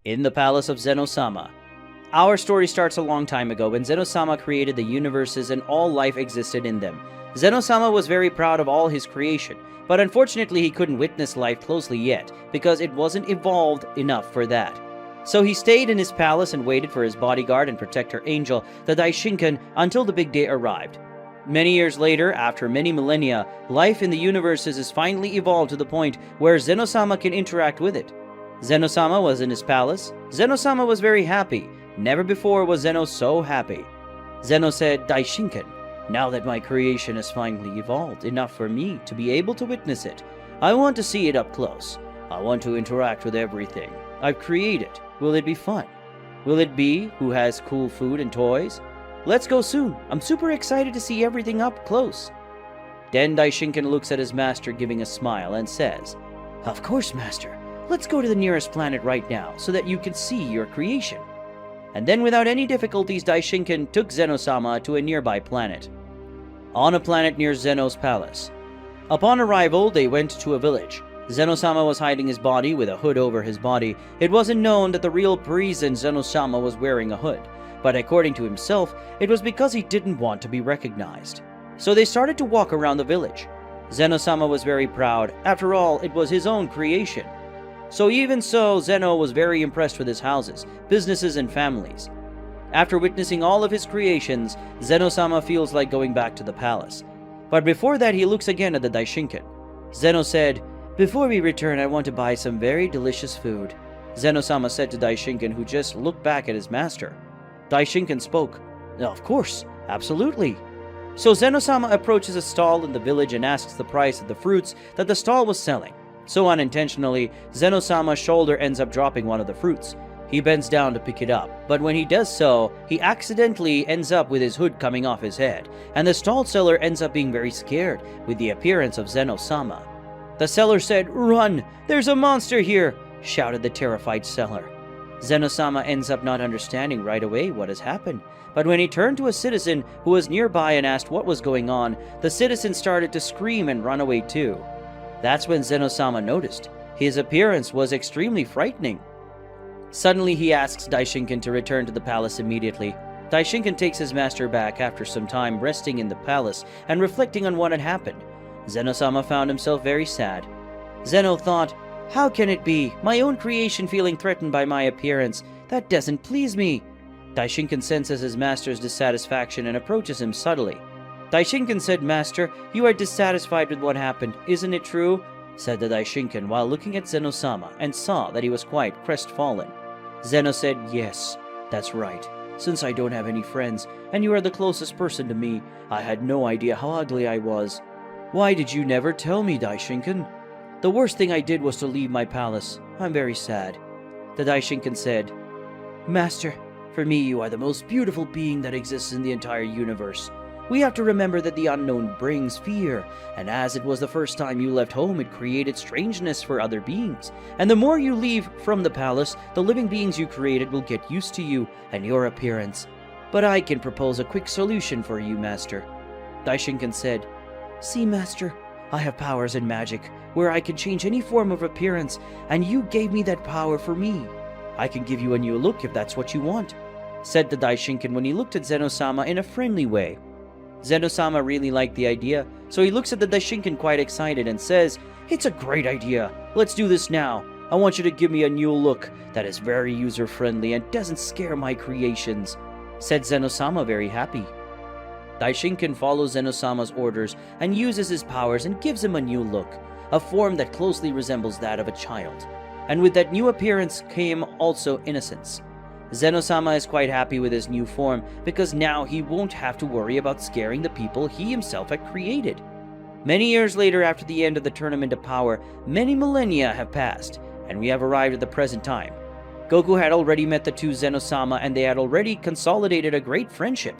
In the palace of Zeno-Sama. Our story starts a long time ago when Zeno-Sama created the universes and all life existed in them. Zeno-Sama was very proud of all his creation, but unfortunately he couldn't witness life closely yet because it wasn't evolved enough for that. So he stayed in his palace and waited for his bodyguard and protector angel, the Daishinkan, until the big day arrived. Many years later, after many millennia, life in the universes is finally evolved to the point where Zeno-Sama can interact with it. Zeno-Sama was in his palace. Zeno-Sama was very happy. Never before was Zeno so happy. Zeno said, "Daishinkan, now that my creation has finally evolved enough for me to be able to witness it, I want to see it up close. I want to interact with everything I've created. Will it be fun? Will it be who has cool food and toys? Let's go soon. I'm super excited to see everything up close." Then Daishinkan looks at his master giving a smile and says, "Of course, master. Let's go to the nearest planet right now so that you can see your creation." And then without any difficulties, Daishinkan took Zeno-Sama to a nearby planet. On a planet near Zeno's palace. Upon arrival, they went to a village. Zeno-Sama was hiding his body with a hood over his body. It wasn't known that the real reason Zeno-Sama was wearing a hood, but according to himself, it was because he didn't want to be recognized. So they started to walk around the village. Zeno-Sama was very proud. After all, it was his own creation. So even so, Zeno was very impressed with his houses, businesses, and families. After witnessing all of his creations, Zeno-Sama feels like going back to the palace. But before that, he looks again at the Daishinkan. Zeno said, "Before we return, I want to buy some very delicious food." Zeno-Sama said to Daishinkan, who just looked back at his master. Daishinkan spoke, "Of course, absolutely." So Zeno-Sama approaches a stall in the village and asks the price of the fruits that the stall was selling. So unintentionally, Zeno-Sama's shoulder ends up dropping one of the fruits. He bends down to pick it up, but when he does so, he accidentally ends up with his hood coming off his head, and the stall seller ends up being very scared with the appearance of Zeno-Sama. The seller said, "Run! There's a monster here!" shouted the terrified seller. Zeno-Sama ends up not understanding right away what has happened, but when he turned to a citizen who was nearby and asked what was going on, the citizen started to scream and run away too. That's when Zeno-Sama noticed. His appearance was extremely frightening. Suddenly he asks Daishinkan to return to the palace immediately. Daishinkan takes his master back after some time resting in the palace and reflecting on what had happened. Zeno-Sama found himself very sad. Zeno thought, "How can it be? My own creation feeling threatened by my appearance. That doesn't please me." Daishinkan senses his master's dissatisfaction and approaches him subtly. Daishinkan said, "Master, you are dissatisfied with what happened, isn't it true?" said the Daishinkan while looking at Zeno-Sama and saw that he was quite crestfallen. Zeno said, "Yes, that's right. Since I don't have any friends, and you are the closest person to me, I had no idea how ugly I was. Why did you never tell me, Daishinkan? The worst thing I did was to leave my palace. I'm very sad." The Daishinkan said, "Master, for me you are the most beautiful being that exists in the entire universe. We have to remember that the unknown brings fear, and as it was the first time you left home, it created strangeness for other beings. And the more you leave from the palace, the living beings you created will get used to you and your appearance. But I can propose a quick solution for you, Master." Daishinkan said, "See, Master, I have powers in magic, where I can change any form of appearance, and you gave me that power for me. I can give you a new look if that's what you want," said the Daishinkan when he looked at Zeno-Sama in a friendly way. Zeno-Sama really liked the idea, so he looks at the Daishinkan quite excited and says, "It's a great idea. Let's do this now. I want you to give me a new look that is very user-friendly and doesn't scare my creations," said Zeno-Sama, very happy. Daishinkan follows Zeno-Sama's orders and uses his powers and gives him a new look, a form that closely resembles that of a child. And with that new appearance came also innocence. Zeno-Sama is quite happy with his new form because now he won't have to worry about scaring the people he himself had created. Many years later, after the end of the Tournament of Power, many millennia have passed, and we have arrived at the present time. Goku had already met the two Zeno-Sama, and they had already consolidated a great friendship.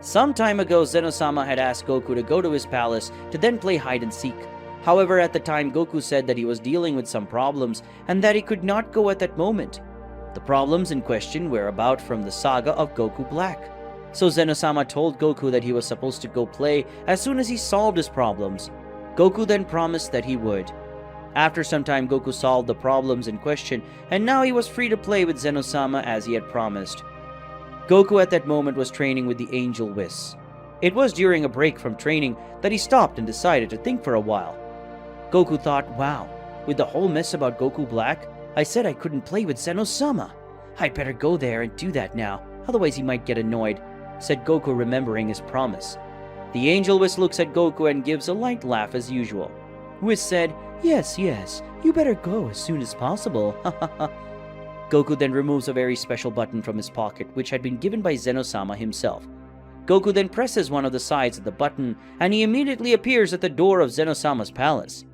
Some time ago, Zeno-Sama had asked Goku to go to his palace to then play hide and seek. However, at the time, Goku said that he was dealing with some problems and that he could not go at that moment. The problems in question were about from the saga of Goku Black. So Zeno-Sama told Goku that he was supposed to go play as soon as he solved his problems. Goku then promised that he would. After some time, Goku solved the problems in question, and now he was free to play with Zeno-Sama as he had promised. Goku at that moment was training with the Angel Whis. It was during a break from training that he stopped and decided to think for a while. Goku thought, wow, with the whole mess about Goku Black, I said I couldn't play with Zeno-Sama. I'd better go there and do that now, otherwise he might get annoyed, said Goku, remembering his promise. The Angel Whis looks at Goku and gives a light laugh as usual. Whis said, yes, you better go as soon as possible. Goku then removes a very special button from his pocket, which had been given by Zeno-Sama himself. Goku then presses one of the sides of the button, and he immediately appears at the door of Zeno-Sama's palace.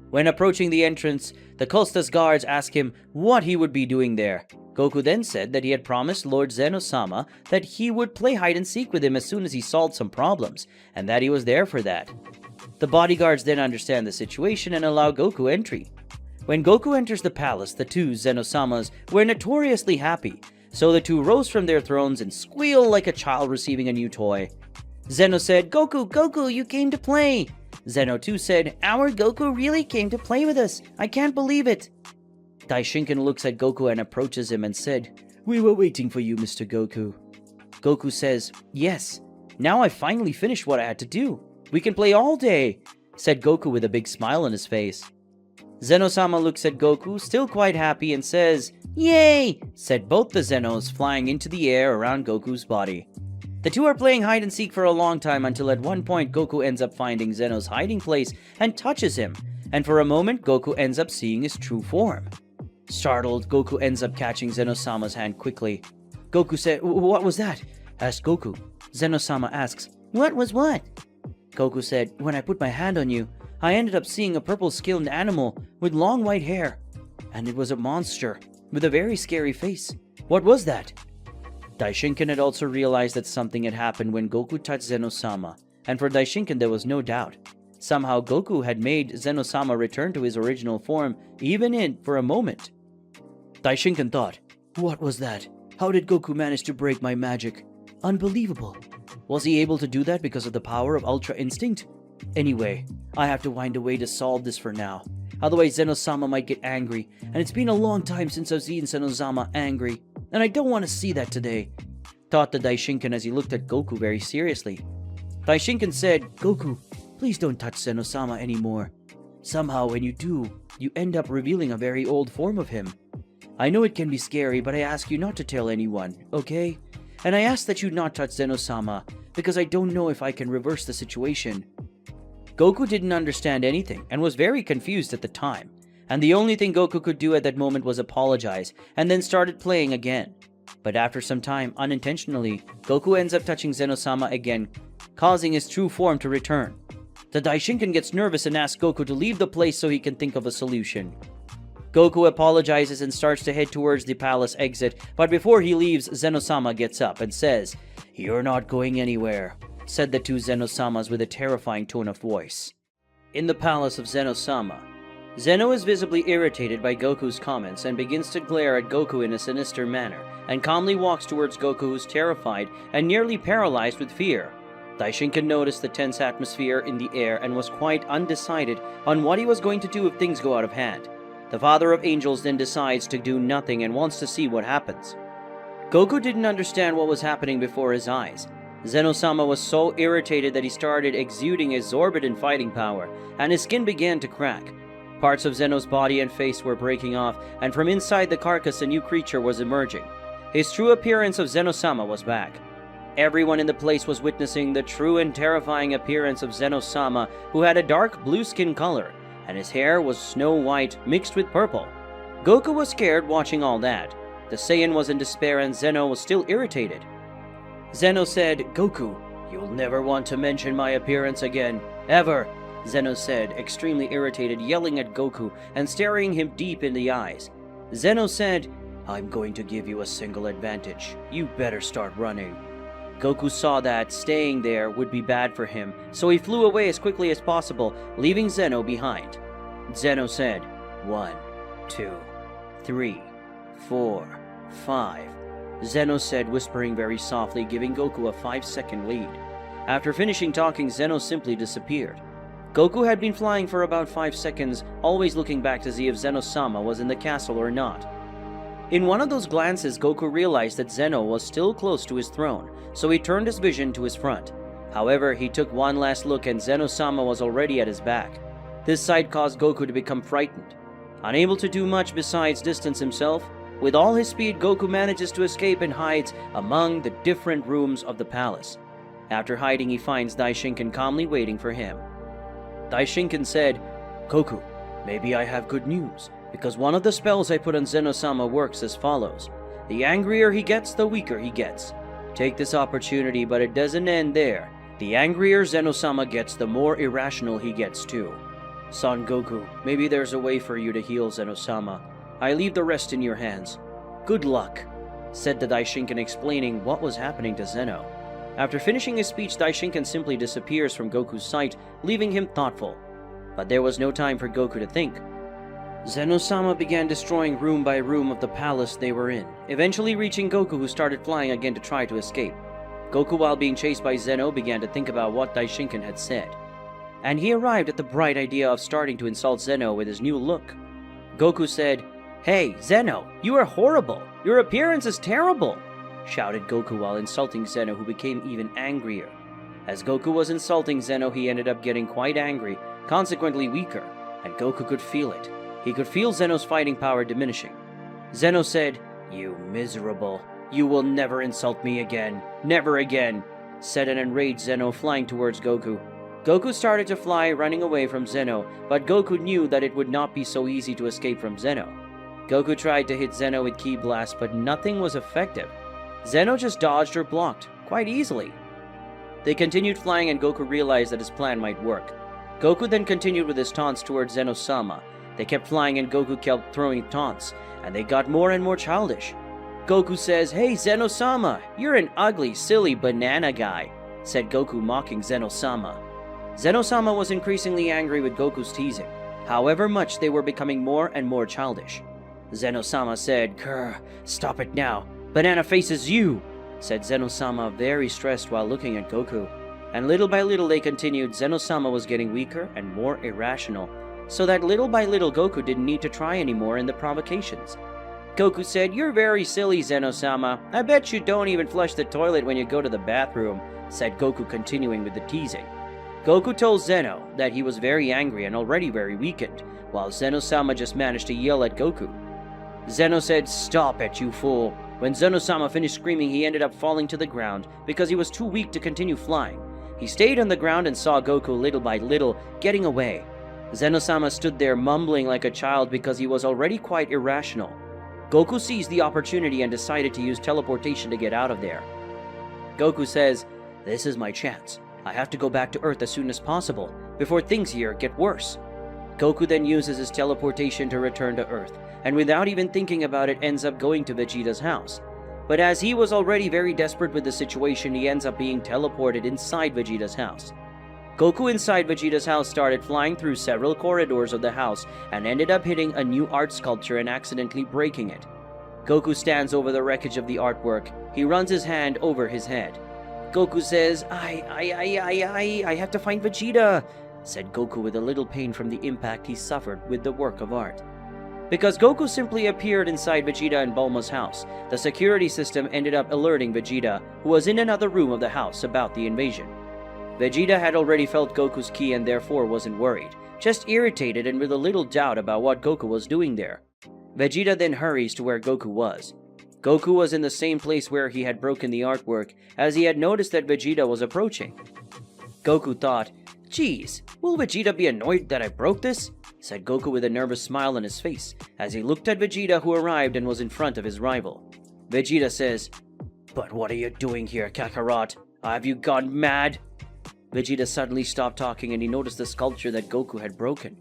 When approaching the entrance, the Costa's guards ask him what he would be doing there. Goku then said that he had promised Lord Zeno-Sama that he would play hide-and-seek with him as soon as he solved some problems, and that he was there for that. The bodyguards then understand the situation and allow Goku entry. When Goku enters the palace, the two Zeno-Samas were notoriously happy, so the two rose from their thrones and squealed like a child receiving a new toy. Zeno said, Goku, you came to play! Zeno too said, our Goku really came to play with us, I can't believe it! Daishinkan looks at Goku and approaches him and said, we were waiting for you, Mr. Goku. Goku says, yes, now I finally finished what I had to do. We can play all day, said Goku with a big smile on his face. Zeno-Sama looks at Goku, still quite happy, and says, yay, said both the Zenos, flying into the air around Goku's body. The two are playing hide-and-seek for a long time until at one point Goku ends up finding Zeno's hiding place and touches him, and for a moment Goku ends up seeing his true form. Startled, Goku ends up catching Zeno-Sama's hand quickly. Goku said, what was that? Asked Goku. Zeno-Sama asks, what was what? Goku said, when I put my hand on you, I ended up seeing a purple-skinned animal with long white hair. And it was a monster with a very scary face. What was that? Daishinkan had also realized that something had happened when Goku touched Zeno-Sama, and for Daishinkan there was no doubt. Somehow Goku had made Zeno-Sama return to his original form, even for a moment. Daishinkan thought, what was that? How did Goku manage to break my magic? Unbelievable. Was he able to do that because of the power of Ultra Instinct? Anyway, I have to find a way to solve this for now. Otherwise Zeno-Sama might get angry, and it's been a long time since I've seen Zeno-Sama angry, and I don't want to see that today, thought the Daishinkan as he looked at Goku very seriously. Daishinkan said, Goku, please don't touch Zeno-Sama anymore. Somehow when you do, you end up revealing a very old form of him. I know it can be scary, but I ask you not to tell anyone, okay? And I ask that you not touch Zeno-Sama, because I don't know if I can reverse the situation. Goku didn't understand anything, and was very confused at the time, and the only thing Goku could do at that moment was apologize, and then started playing again. But after some time, unintentionally, Goku ends up touching Zeno-Sama again, causing his true form to return. The Daishinkan gets nervous and asks Goku to leave the place so he can think of a solution. Goku apologizes and starts to head towards the palace exit, but before he leaves, Zeno-Sama gets up and says, you're not going anywhere, said the two Zeno-Samas with a terrifying tone of voice. In the palace of Zeno-Sama, Zeno is visibly irritated by Goku's comments and begins to glare at Goku in a sinister manner, and calmly walks towards Goku, who's terrified and nearly paralyzed with fear. Daishinkan noticed the tense atmosphere in the air and was quite undecided on what he was going to do if things go out of hand. The Father of Angels then decides to do nothing and wants to see what happens. Goku didn't understand what was happening before his eyes. Zeno-Sama was so irritated that he started exuding exorbitant fighting power, and his skin began to crack. Parts of Zeno's body and face were breaking off, and from inside the carcass a new creature was emerging. His true appearance of Zeno-Sama was back. Everyone in the place was witnessing the true and terrifying appearance of Zeno-Sama, who had a dark blue skin color, and his hair was snow white mixed with purple. Goku was scared watching all that. The Saiyan was in despair and Zeno was still irritated. Zeno said, Goku, you'll never want to mention my appearance again, ever, Zeno said, extremely irritated, yelling at Goku and staring him deep in the eyes. Zeno said, I'm going to give you a single advantage. You better start running. Goku saw that staying there would be bad for him, so he flew away as quickly as possible, leaving Zeno behind. Zeno said, 1, 2, 3, 4, 5. Zeno said, whispering very softly, giving Goku a 5-second lead. After finishing talking, Zeno simply disappeared. Goku had been flying for about 5 seconds, always looking back to see if Zeno-Sama was in the castle or not. In one of those glances, Goku realized that Zeno was still close to his throne, so he turned his vision to his front. However, he took one last look and Zeno-Sama was already at his back. This sight caused Goku to become frightened. Unable to do much besides distance himself, with all his speed, Goku manages to escape and hides among the different rooms of the palace. After hiding, he finds Daishinkan calmly waiting for him. Daishinkan said, "Goku, maybe I have good news, because one of the spells I put on Zeno-Sama works as follows. The angrier he gets, the weaker he gets. Take this opportunity, but it doesn't end there. The angrier Zeno-Sama gets, the more irrational he gets too. Son Goku, maybe there's a way for you to heal Zeno-Sama. I leave the rest in your hands. Good luck," said the Daishinkan, explaining what was happening to Zeno. After finishing his speech, Daishinkan simply disappears from Goku's sight, leaving him thoughtful. But there was no time for Goku to think. Zeno-Sama began destroying room by room of the palace they were in, eventually reaching Goku, who started flying again to try to escape. Goku, while being chased by Zeno, began to think about what Daishinkan had said. And he arrived at the bright idea of starting to insult Zeno with his new look. Goku said, "Hey, Zeno, you are horrible! Your appearance is terrible!" shouted Goku while insulting Zeno, who became even angrier. As Goku was insulting Zeno, he ended up getting quite angry, consequently weaker, and Goku could feel it. He could feel Zeno's fighting power diminishing. Zeno said, "You miserable! You will never insult me again! Never again!" said an enraged Zeno, flying towards Goku. Goku started to fly, running away from Zeno, but Goku knew that it would not be so easy to escape from Zeno. Goku tried to hit Zeno with Ki Blast, but nothing was effective. Zeno just dodged or blocked, quite easily. They continued flying and Goku realized that his plan might work. Goku then continued with his taunts towards Zeno-Sama. They kept flying and Goku kept throwing taunts, and they got more and more childish. Goku says, "Hey Zeno-Sama, you're an ugly, silly banana guy," said Goku, mocking Zeno-Sama. Zeno-Sama was increasingly angry with Goku's teasing. However much they were becoming more and more childish. Zeno-Sama said, "Grr, stop it now. Banana faces you," said Zeno-Sama, very stressed while looking at Goku. And little by little they continued. Zeno-Sama was getting weaker and more irrational, so that little by little Goku didn't need to try anymore in the provocations. Goku said, "You're very silly, Zeno-Sama. I bet you don't even flush the toilet when you go to the bathroom," said Goku, continuing with the teasing. Goku told Zeno that he was very angry and already very weakened, while Zeno-Sama just managed to yell at Goku. Zeno said, "Stop it, you fool." When Zeno-Sama finished screaming, he ended up falling to the ground because he was too weak to continue flying. He stayed on the ground and saw Goku little by little getting away. Zeno-Sama stood there mumbling like a child because he was already quite irrational. Goku seized the opportunity and decided to use teleportation to get out of there. Goku says, "This is my chance. I have to go back to Earth as soon as possible, before things here get worse." Goku then uses his teleportation to return to Earth, and without even thinking about it ends up going to Vegeta's house. But as he was already very desperate with the situation, he ends up being teleported inside Vegeta's house. Goku inside Vegeta's house started flying through several corridors of the house and ended up hitting a new art sculpture and accidentally breaking it. Goku stands over the wreckage of the artwork. He runs his hand over his head. Goku says, I have to find Vegeta," said Goku with a little pain from the impact he suffered with the work of art. Because Goku simply appeared inside Vegeta and Bulma's house, the security system ended up alerting Vegeta, who was in another room of the house, about the invasion. Vegeta had already felt Goku's ki and therefore wasn't worried, just irritated and with a little doubt about what Goku was doing there. Vegeta then hurries to where Goku was. Goku was in the same place where he had broken the artwork, as he had noticed that Vegeta was approaching. Goku thought, "Geez, will Vegeta be annoyed that I broke this?" said Goku with a nervous smile on his face, as he looked at Vegeta, who arrived and was in front of his rival. Vegeta says, "But what are you doing here, Kakarot? Have you gone mad?" Vegeta suddenly stopped talking and he noticed the sculpture that Goku had broken.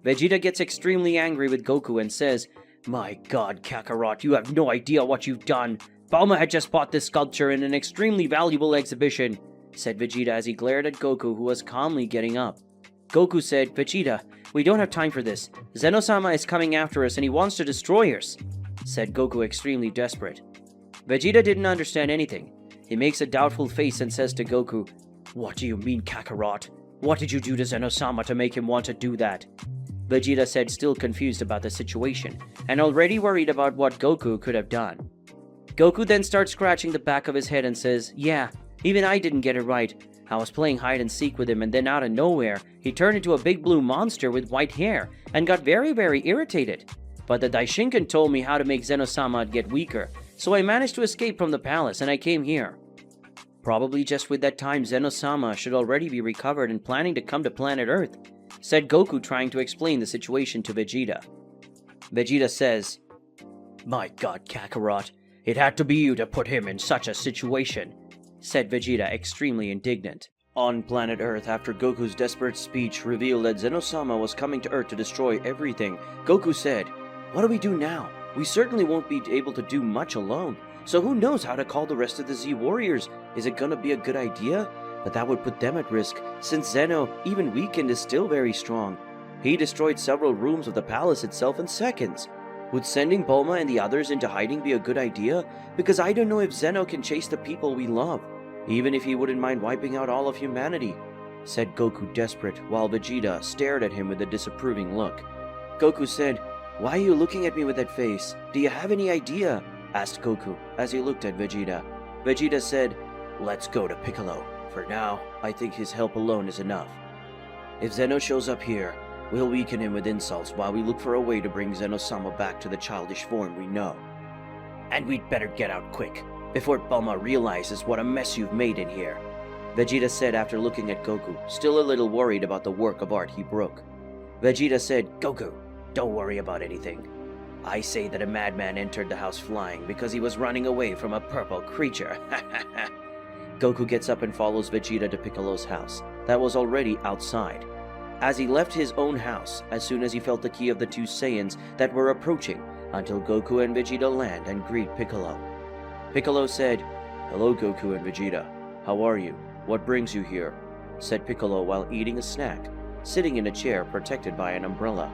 Vegeta gets extremely angry with Goku and says, "My god, Kakarot, you have no idea what you've done. Bulma had just bought this sculpture in an extremely valuable exhibition," said Vegeta as he glared at Goku, who was calmly getting up. Goku said, "Vegeta, we don't have time for this. Zeno-Sama is coming after us and he wants to destroy us," said Goku, extremely desperate. Vegeta didn't understand anything. He makes a doubtful face and says to Goku, "What do you mean, Kakarot? What did you do to Zeno-Sama to make him want to do that? Vegeta said, still confused about the situation, and already worried about what Goku could have done. Goku then starts scratching the back of his head and says, yeah, even I didn't get it right. I was playing hide and seek with him, and then out of nowhere, he turned into a big blue monster with white hair, and got very, very irritated. But the Daishinkan told me how to make Zeno-Sama get weaker, so I managed to escape from the palace and I came here. Probably just with that time, Zeno-Sama should already be recovered and planning to come to planet Earth, said Goku, trying to explain the situation to Vegeta. Vegeta says, my god, Kakarot, it had to be you to put him in such a situation, said Vegeta, extremely indignant. On planet Earth, after Goku's desperate speech revealed that Zeno-Sama was coming to Earth to destroy everything, Goku said, what do we do now? We certainly won't be able to do much alone, so who knows how to call the rest of the Z-Warriors? Is it gonna be a good idea? But that would put them at risk, since Zeno, even weakened, is still very strong. He destroyed several rooms of the palace itself in seconds. Would sending Bulma and the others into hiding be a good idea? Because I don't know if Zeno can chase the people we love, even if he wouldn't mind wiping out all of humanity, said Goku, desperate, while Vegeta stared at him with a disapproving look. Goku said, why are you looking at me with that face? Do you have any idea? Asked Goku as he looked at Vegeta. Vegeta said, let's go to Piccolo. For now, I think his help alone is enough. If Zeno shows up here, we'll weaken him with insults while we look for a way to bring Zeno-Sama back to the childish form we know. And we'd better get out quick, before Bulma realizes what a mess you've made in here, Vegeta said after looking at Goku, still a little worried about the work of art he broke. Vegeta said, Goku, don't worry about anything. I say that a madman entered the house flying because he was running away from a purple creature. Goku gets up and follows Vegeta to Piccolo's house, that was already outside. As he left his own house, as soon as he felt the key of the two Saiyans that were approaching, until Goku and Vegeta land and greet Piccolo. Piccolo said, hello Goku and Vegeta, how are you? What brings you here? Said Piccolo while eating a snack, sitting in a chair protected by an umbrella.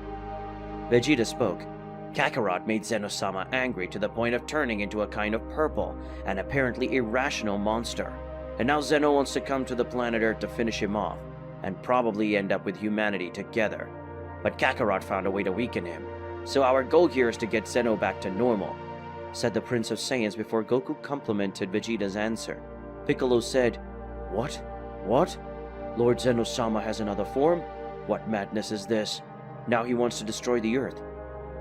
Vegeta spoke. Kakarot made Zeno-Sama angry to the point of turning into a kind of purple and apparently irrational monster. And now Zeno wants to come to the planet Earth to finish him off, and probably end up with humanity together. But Kakarot found a way to weaken him, so our goal here is to get Zeno back to normal, said the Prince of Saiyans before Goku complimented Vegeta's answer. Piccolo said, What? What? Lord Zeno-Sama has another form? What madness is this? Now he wants to destroy the Earth.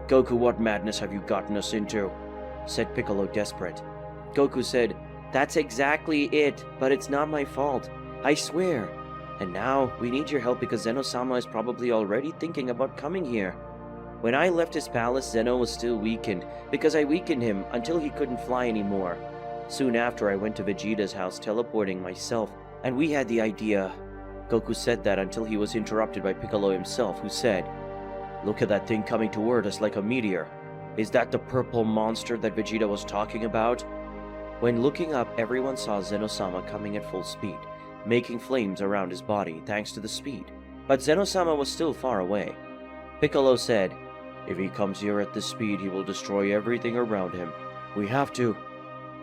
Goku, what madness have you gotten us into? Said Piccolo, desperate. Goku said, That's exactly it, but it's not my fault. I swear. And now, we need your help because Zeno-Sama is probably already thinking about coming here. When I left his palace, Zeno was still weakened, because I weakened him until he couldn't fly anymore. Soon after, I went to Vegeta's house teleporting myself, and we had the idea. Goku said that until he was interrupted by Piccolo himself, who said, Look at that thing coming toward us like a meteor. Is that the purple monster that Vegeta was talking about? When looking up, everyone saw Zeno-Sama coming at full speed, making flames around his body thanks to the speed. But Zeno-Sama was still far away. Piccolo said, If he comes here at this speed, he will destroy everything around him. We have to.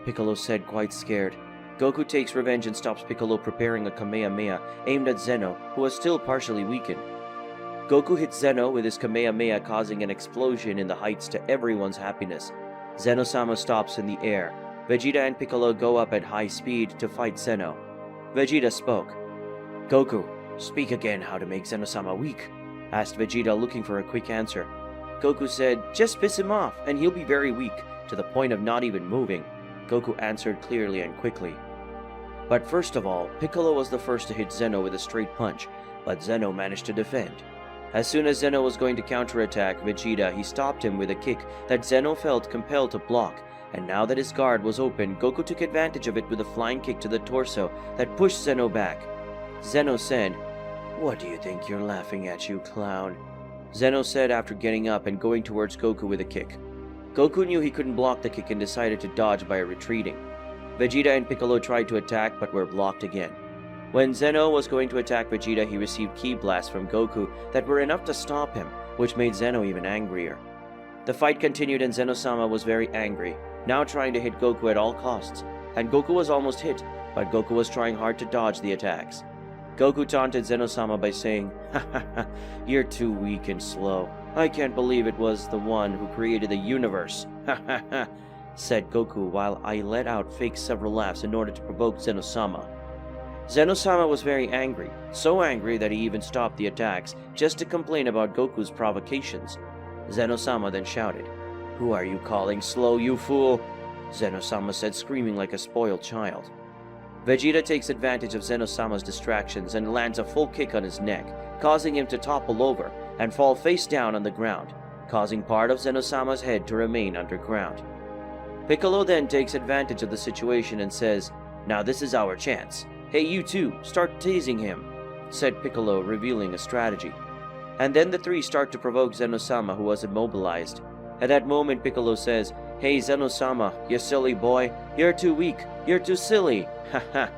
Piccolo said, quite scared. Goku takes revenge and stops Piccolo preparing a Kamehameha aimed at Zeno, who was still partially weakened. Goku hits Zeno with his Kamehameha, causing an explosion in the heights to everyone's happiness. Zeno-Sama stops in the air. Vegeta and Piccolo go up at high speed to fight Zeno. Vegeta spoke. Goku, speak again how to make Zeno-Sama weak, asked Vegeta, looking for a quick answer. Goku said, just piss him off and he'll be very weak, to the point of not even moving. Goku answered clearly and quickly. But first of all, Piccolo was the first to hit Zeno with a straight punch, but Zeno managed to defend. As soon as Zeno was going to counterattack Vegeta, he stopped him with a kick that Zeno felt compelled to block, and now that his guard was open, Goku took advantage of it with a flying kick to the torso that pushed Zeno back. Zeno said, What do you think you're laughing at, you clown? Zeno said after getting up and going towards Goku with a kick. Goku knew he couldn't block the kick and decided to dodge by retreating. Vegeta and Piccolo tried to attack but were blocked again. When Zeno was going to attack Vegeta, he received ki blasts from Goku that were enough to stop him, which made Zeno even angrier. The fight continued and Zeno-Sama was very angry, now trying to hit Goku at all costs, and Goku was almost hit, but Goku was trying hard to dodge the attacks. Goku taunted Zeno-Sama by saying, "Ha ha ha, you're too weak and slow. I can't believe it was the one who created the universe. Ha ha ha," said Goku while I let out fake several laughs in order to provoke Zeno-Sama. Zeno-Sama was very angry, so angry that he even stopped the attacks just to complain about Goku's provocations. Zeno-Sama then shouted, "Who are you calling slow, you fool?" Zeno-Sama said, screaming like a spoiled child. Vegeta takes advantage of Zeno-Sama's distractions and lands a full kick on his neck, causing him to topple over and fall face down on the ground, causing part of Zeno-Sama's head to remain underground. Piccolo then takes advantage of the situation and says, "Now this is our chance. Hey, you two, start teasing him," said Piccolo, revealing a strategy. And then the three start to provoke Zeno-Sama, who was immobilized. At that moment, Piccolo says, "Hey, Zeno-Sama, you silly boy. You're too weak. You're too silly. Ha ha."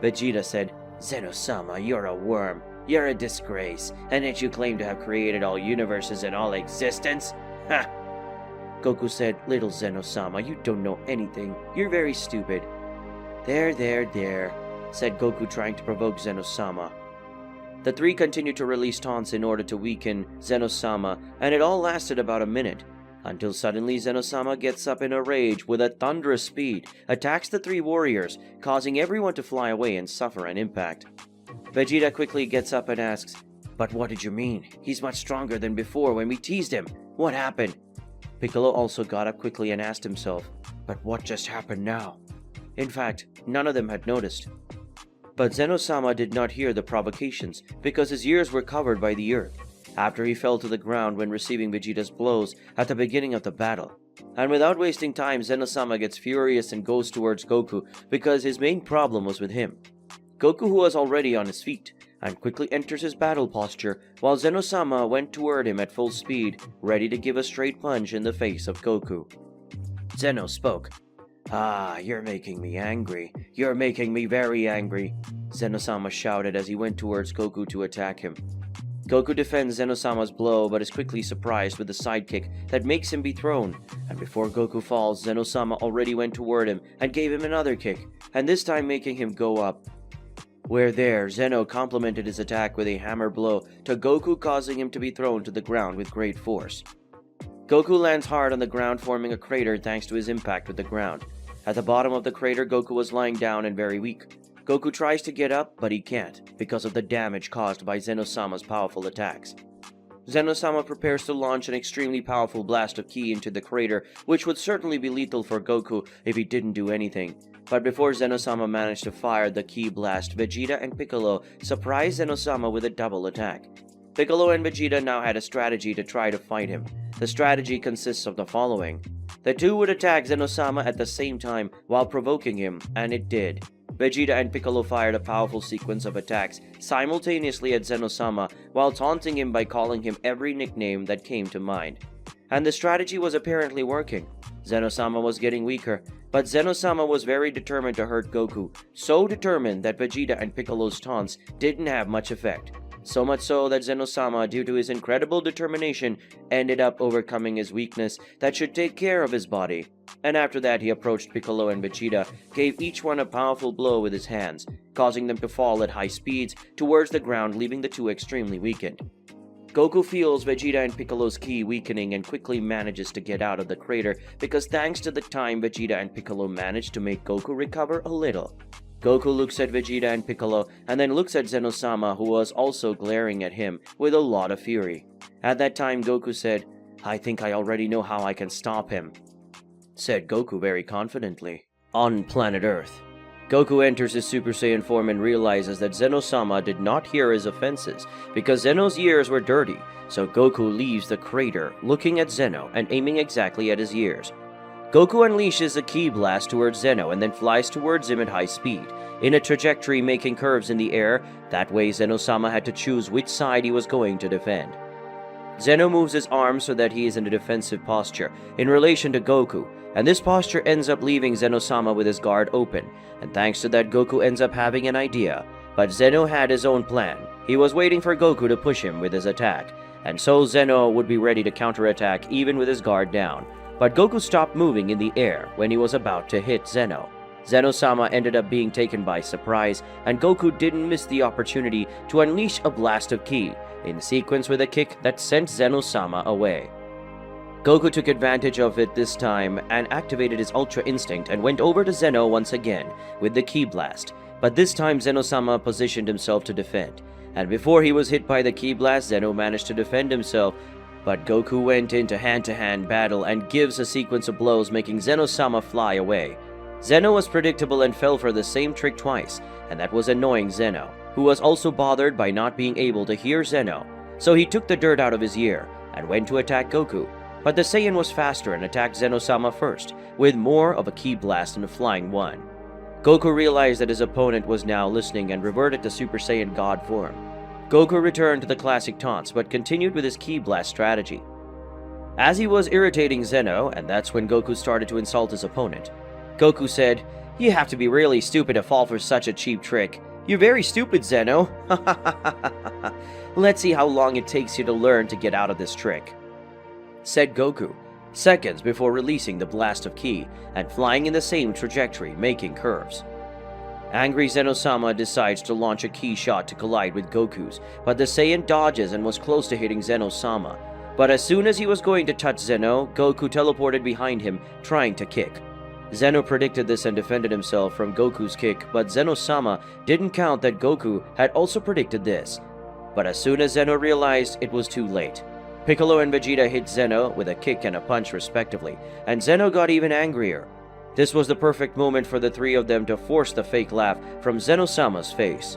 Vegeta said, "Zeno-Sama, you're a worm. You're a disgrace. And yet you claim to have created all universes and all existence? Ha!" Goku said, "Little Zeno-Sama, you don't know anything. You're very stupid." There, said Goku, trying to provoke Zeno-Sama. The three continued to release taunts in order to weaken Zeno-Sama, and it all lasted about a minute, until suddenly Zeno-Sama gets up in a rage with a thunderous speed, attacks the three warriors, causing everyone to fly away and suffer an impact. Vegeta quickly gets up and asks, "But what did you mean? He's much stronger than before when we teased him. What happened?" Piccolo also got up quickly and asked himself, "But what just happened now?" In fact, none of them had noticed. But Zeno-Sama did not hear the provocations because his ears were covered by the earth, after he fell to the ground when receiving Vegeta's blows at the beginning of the battle. And without wasting time, Zeno-Sama gets furious and goes towards Goku because his main problem was with him. Goku, who was already on his feet, and quickly enters his battle posture, while Zeno-Sama went toward him at full speed, ready to give a straight punch in the face of Goku. Zeno spoke. "Ah, you're making me angry. You're making me very angry," Zeno-Sama shouted as he went towards Goku to attack him. Goku defends Zeno-Sama's blow but is quickly surprised with a sidekick that makes him be thrown, and before Goku falls, Zeno-Sama already went toward him and gave him another kick, and this time making him go up. Zeno complemented his attack with a hammer blow to Goku, causing him to be thrown to the ground with great force. Goku lands hard on the ground, forming a crater thanks to his impact with the ground. At the bottom of the crater, Goku was lying down and very weak. Goku tries to get up, but he can't, because of the damage caused by Zeno-Sama's powerful attacks. Zeno-Sama prepares to launch an extremely powerful blast of ki into the crater, which would certainly be lethal for Goku if he didn't do anything. But before Zeno-Sama managed to fire the ki blast, Vegeta and Piccolo surprised Zeno-Sama with a double attack. Piccolo and Vegeta now had a strategy to try to fight him. The strategy consists of the following. The two would attack Zeno-Sama at the same time while provoking him, and it did. Vegeta and Piccolo fired a powerful sequence of attacks simultaneously at Zeno-Sama while taunting him by calling him every nickname that came to mind. And the strategy was apparently working. Zeno-Sama was getting weaker, but Zeno-Sama was very determined to hurt Goku, so determined that Vegeta and Piccolo's taunts didn't have much effect. So much so that Zeno-Sama, due to his incredible determination, ended up overcoming his weakness that should take care of his body. And after that, he approached Piccolo and Vegeta, gave each one a powerful blow with his hands, causing them to fall at high speeds towards the ground, leaving the two extremely weakened. Goku feels Vegeta and Piccolo's ki weakening and quickly manages to get out of the crater because thanks to the time, Vegeta and Piccolo managed to make Goku recover a little. Goku looks at Vegeta and Piccolo and then looks at Zeno-Sama, who was also glaring at him with a lot of fury. At that time, Goku said, "I think I already know how I can stop him," said Goku very confidently. On planet Earth, Goku enters his Super Saiyan form and realizes that Zeno-Sama did not hear his offenses because Zeno's ears were dirty, so Goku leaves the crater looking at Zeno and aiming exactly at his ears. Goku unleashes a ki blast towards Zeno and then flies towards him at high speed, in a trajectory making curves in the air. That way Zeno-Sama had to choose which side he was going to defend. Zeno moves his arms so that he is in a defensive posture in relation to Goku, and this posture ends up leaving Zeno-Sama with his guard open, and thanks to that Goku ends up having an idea. But Zeno had his own plan. He was waiting for Goku to push him with his attack, and so Zeno would be ready to counterattack even with his guard down. But Goku stopped moving in the air when he was about to hit Zeno. Zeno-Sama ended up being taken by surprise, and Goku didn't miss the opportunity to unleash a blast of ki, in sequence with a kick that sent Zeno-Sama away. Goku took advantage of it this time and activated his Ultra Instinct and went over to Zeno once again with the Ki Blast, but this time Zeno-Sama positioned himself to defend, and before he was hit by the Ki Blast, Zeno managed to defend himself, but Goku went into hand-to-hand battle and gives a sequence of blows, making Zeno-Sama fly away. Zeno was predictable and fell for the same trick twice, and that was annoying Zeno, who was also bothered by not being able to hear Zeno, so he took the dirt out of his ear and went to attack Goku. But the Saiyan was faster and attacked Zeno-Sama first, with more of a Ki Blast and a flying one. Goku realized that his opponent was now listening and reverted to Super Saiyan God form. Goku returned to the classic taunts, but continued with his Ki Blast strategy. As he was irritating Zeno, and that's when Goku started to insult his opponent, Goku said, "You have to be really stupid to fall for such a cheap trick. You're very stupid, Zeno. Let's see how long it takes you to learn to get out of this trick," said Goku, seconds before releasing the blast of ki and flying in the same trajectory, making curves. Angry Zeno-Sama decides to launch a ki shot to collide with Goku's, but the Saiyan dodges and was close to hitting Zeno-Sama. But as soon as he was going to touch Zeno, Goku teleported behind him, trying to kick. Zeno predicted this and defended himself from Goku's kick, but Zeno-Sama didn't count that Goku had also predicted this. But as soon as Zeno realized, it was too late. Piccolo and Vegeta hit Zeno with a kick and a punch respectively, and Zeno got even angrier. This was the perfect moment for the three of them to force the fake laugh from Zeno-Sama's face.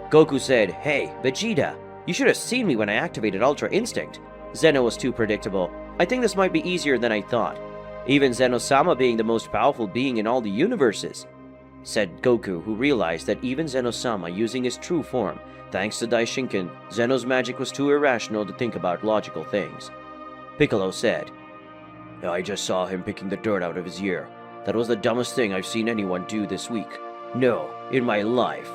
Goku said, "Hey, Vegeta, you should have seen me when I activated Ultra Instinct." Zeno was too predictable. "I think this might be easier than I thought. Even Zeno-Sama being the most powerful being in all the universes," said Goku, who realized that even Zeno-Sama using his true form, thanks to Daishinken, Zeno's magic was too irrational to think about logical things. Piccolo said, "I just saw him picking the dirt out of his ear. That was the dumbest thing I've seen anyone do this week. No, in my life."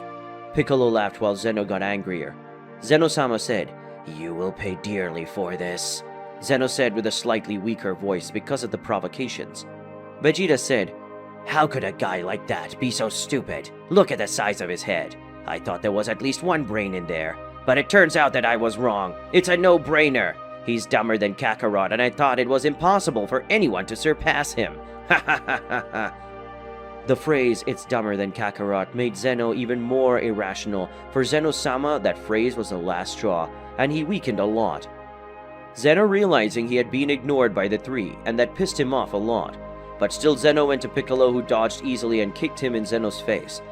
Piccolo laughed while Zeno got angrier. Zeno-Sama said, "You will pay dearly for this," Zeno said with a slightly weaker voice because of the provocations. Vegeta said, "How could a guy like that be so stupid? Look at the size of his head. I thought there was at least one brain in there, but it turns out that I was wrong. It's a no-brainer. He's dumber than Kakarot, and I thought it was impossible for anyone to surpass him. Ha ha ha ha ha." The phrase, "it's dumber than Kakarot," made Zeno even more irrational. For Zeno-Sama, that phrase was the last straw, and he weakened a lot. Zeno realizing he had been ignored by the three, and that pissed him off a lot. But still Zeno went to Piccolo, who dodged easily and kicked him in Zeno's face.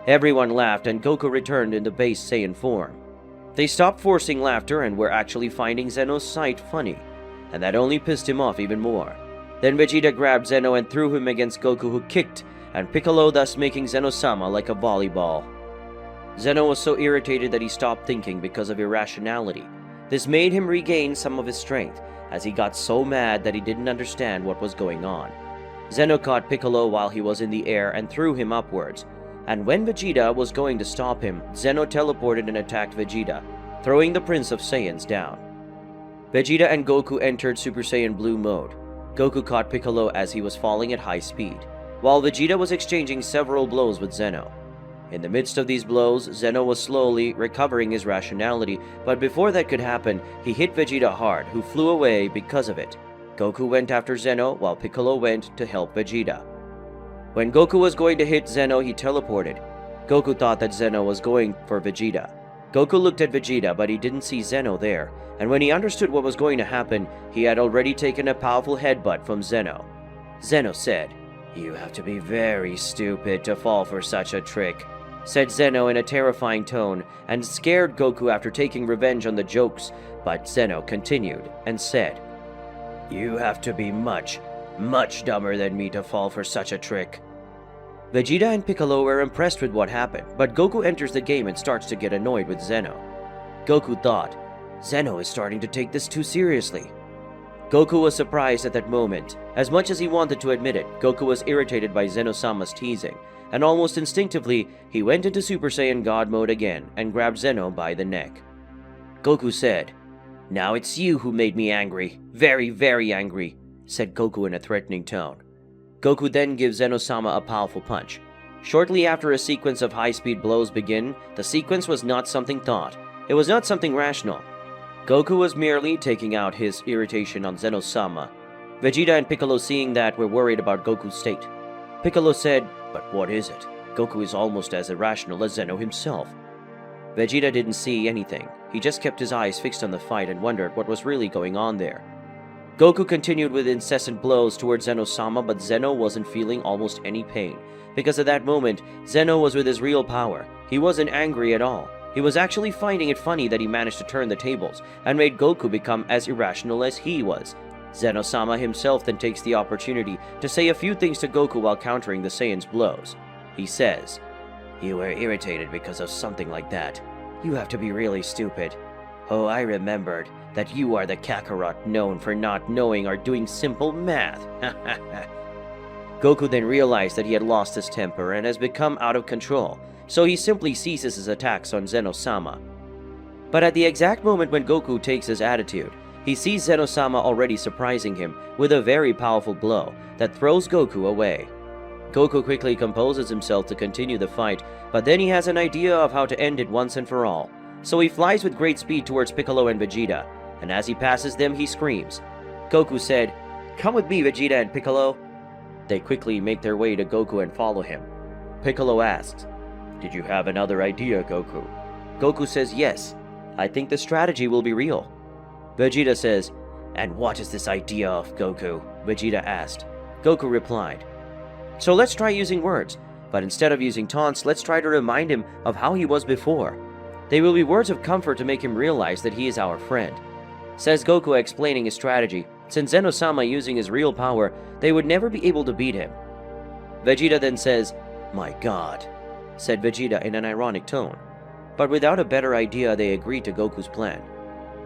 Everyone laughed and Goku returned in the base Saiyan form. They stopped forcing laughter and were actually finding Zeno's sight funny, and that only pissed him off even more. Then Vegeta grabbed Zeno and threw him against Goku, who kicked, and Piccolo, thus making Zeno-Sama like a volleyball. Zeno was so irritated that he stopped thinking because of irrationality. This made him regain some of his strength, as he got so mad that he didn't understand what was going on. Zeno caught Piccolo while he was in the air and threw him upwards, and when Vegeta was going to stop him, Zeno teleported and attacked Vegeta, throwing the Prince of Saiyans down. Vegeta and Goku entered Super Saiyan Blue mode. Goku caught Piccolo as he was falling at high speed, while Vegeta was exchanging several blows with Zeno. In the midst of these blows, Zeno was slowly recovering his rationality, but before that could happen, he hit Vegeta hard, who flew away because of it. Goku went after Zeno, while Piccolo went to help Vegeta. When Goku was going to hit Zeno, he teleported. Goku thought that Zeno was going for Vegeta. Goku looked at Vegeta, but he didn't see Zeno there, and when he understood what was going to happen, he had already taken a powerful headbutt from Zeno. Zeno said, "You have to be very stupid to fall for such a trick," said Zeno in a terrifying tone, and scared Goku after taking revenge on the jokes, but Zeno continued and said, "You have to be much, much dumber than me to fall for such a trick." Vegeta and Piccolo were impressed with what happened, but Goku enters the game and starts to get annoyed with Zeno. Goku thought, "Zeno is starting to take this too seriously." Goku was surprised at that moment. As much as he wanted to admit it, Goku was irritated by Zeno-Sama's teasing, and almost instinctively, he went into Super Saiyan God mode again and grabbed Zeno by the neck. Goku said, "Now it's you who made me angry. Very, very angry," said Goku in a threatening tone. Goku then gives Zeno-Sama a powerful punch, Shortly after a sequence of high-speed blows begin, the sequence was not something thought. It was not something rational. Goku was merely taking out his irritation on Zeno-Sama. Vegeta and Piccolo, seeing that, were worried about Goku's state. Piccolo said, "But what is it? Goku is almost as irrational as Zeno himself." Vegeta didn't see anything. He just kept his eyes fixed on the fight and wondered what was really going on there. Goku continued with incessant blows towards Zeno-Sama, but Zeno wasn't feeling almost any pain. Because at that moment, Zeno was with his real power. He wasn't angry at all. He was actually finding it funny that he managed to turn the tables and made Goku become as irrational as he was. Zeno-Sama himself then takes the opportunity to say a few things to Goku while countering the Saiyan's blows. He says, "You were irritated because of something like that. You have to be really stupid. Oh, I remembered that you are the Kakarot known for not knowing or doing simple math." Goku then realized that he had lost his temper and has become out of control, so he simply ceases his attacks on Zeno-Sama. But at the exact moment when Goku takes his attitude, he sees Zeno-Sama already surprising him with a very powerful blow that throws Goku away. Goku quickly composes himself to continue the fight, but then he has an idea of how to end it once and for all. So he flies with great speed towards Piccolo and Vegeta, and as he passes them, he screams. Goku said, "Come with me, Vegeta and Piccolo." They quickly make their way to Goku and follow him. Piccolo asks, "Did you have another idea, Goku?" Goku says, "Yes, I think the strategy will be real." Vegeta says, "And what is this idea of, Goku?" Vegeta asked. Goku replied, "So let's try using words, but instead of using taunts, let's try to remind him of how he was before. They will be words of comfort to make him realize that he is our friend," says Goku, explaining his strategy. Since Zeno-Sama using his real power, they would never be able to beat him. Vegeta then says, "My God," said Vegeta in an ironic tone. But without a better idea, they agreed to Goku's plan.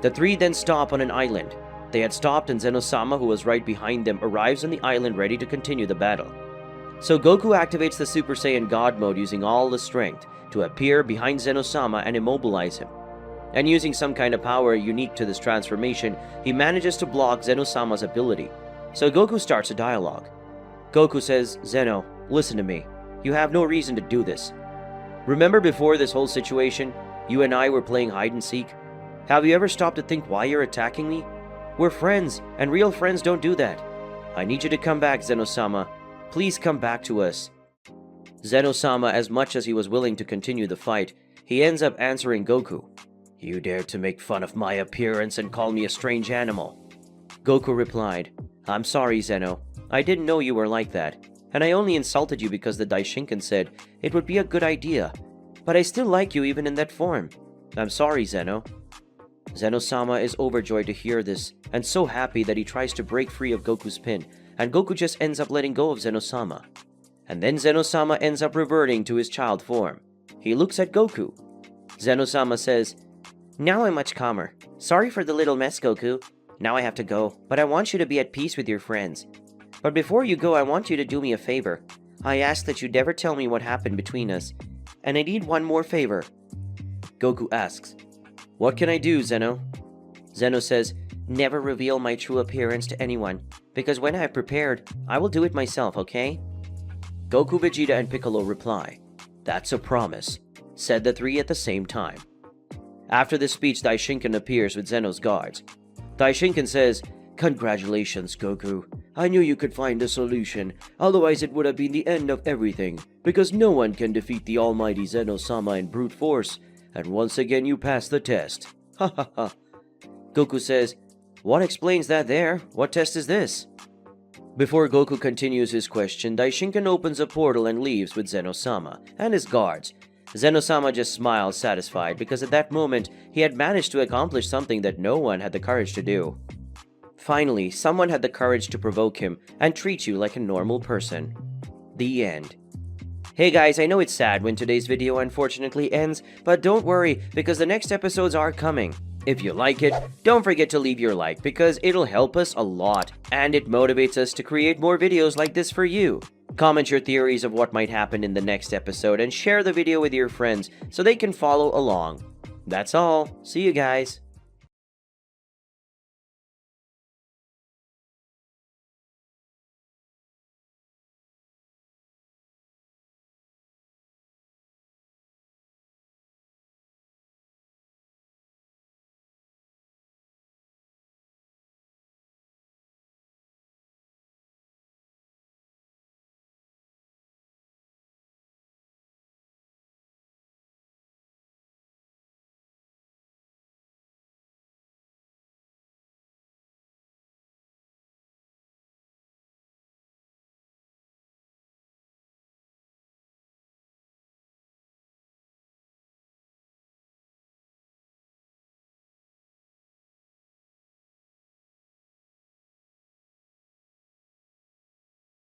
The three then stop on an island. They had stopped and Zeno-Sama, who was right behind them, arrives on the island ready to continue the battle. So Goku activates the Super Saiyan God mode using all the strength to appear behind Zeno-Sama and immobilize him. And using some kind of power unique to this transformation, he manages to block Zeno-Sama's ability. So Goku starts a dialogue. Goku says, "Zeno, listen to me. You have no reason to do this. Remember before this whole situation, you and I were playing hide and seek? Have you ever stopped to think why you're attacking me? We're friends, and real friends don't do that. I need you to come back, Zeno-Sama. Please come back to us." Zeno-Sama, as much as he was willing to continue the fight, he ends up answering Goku. "You dared to make fun of my appearance and call me a strange animal." Goku replied, "I'm sorry, Zeno. I didn't know you were like that, and I only insulted you because the Daishinkan said it would be a good idea, but I still like you even in that form. I'm sorry, Zeno." Zeno-Sama is overjoyed to hear this, and so happy that he tries to break free of Goku's pin, and Goku just ends up letting go of Zeno-Sama. And then Zeno-Sama ends up reverting to his child form. He looks at Goku. Zeno-Sama says, "Now I'm much calmer. Sorry for the little mess, Goku. Now I have to go, but I want you to be at peace with your friends. But before you go, I want you to do me a favor. I ask that you never tell me what happened between us. And I need one more favor." Goku asks, "What can I do, Zeno?" Zeno says, "Never reveal my true appearance to anyone, because when I have prepared, I will do it myself, okay?" Goku, Vegeta, and Piccolo reply, "That's a promise," said the three at the same time. After this speech, Daishinkan appears with Zeno's guards. Daishinkan says, "Congratulations, Goku. I knew you could find a solution, otherwise it would have been the end of everything, because no one can defeat the almighty Zeno-Sama in brute force, and once again you passed the test. Ha ha ha." Goku says, "What explains that there? What test is this?" Before Goku continues his question, Daishinkan opens a portal and leaves with Zeno-Sama and his guards. Zeno-Sama just smiles satisfied because at that moment he had managed to accomplish something that no one had the courage to do. Finally, someone had the courage to provoke him and treat you like a normal person. The end. Hey guys, I know it's sad when today's video unfortunately ends, but don't worry because the next episodes are coming. If you like it, don't forget to leave your like because it'll help us a lot and it motivates us to create more videos like this for you. Comment your theories of what might happen in the next episode and share the video with your friends so they can follow along. That's all. See you guys.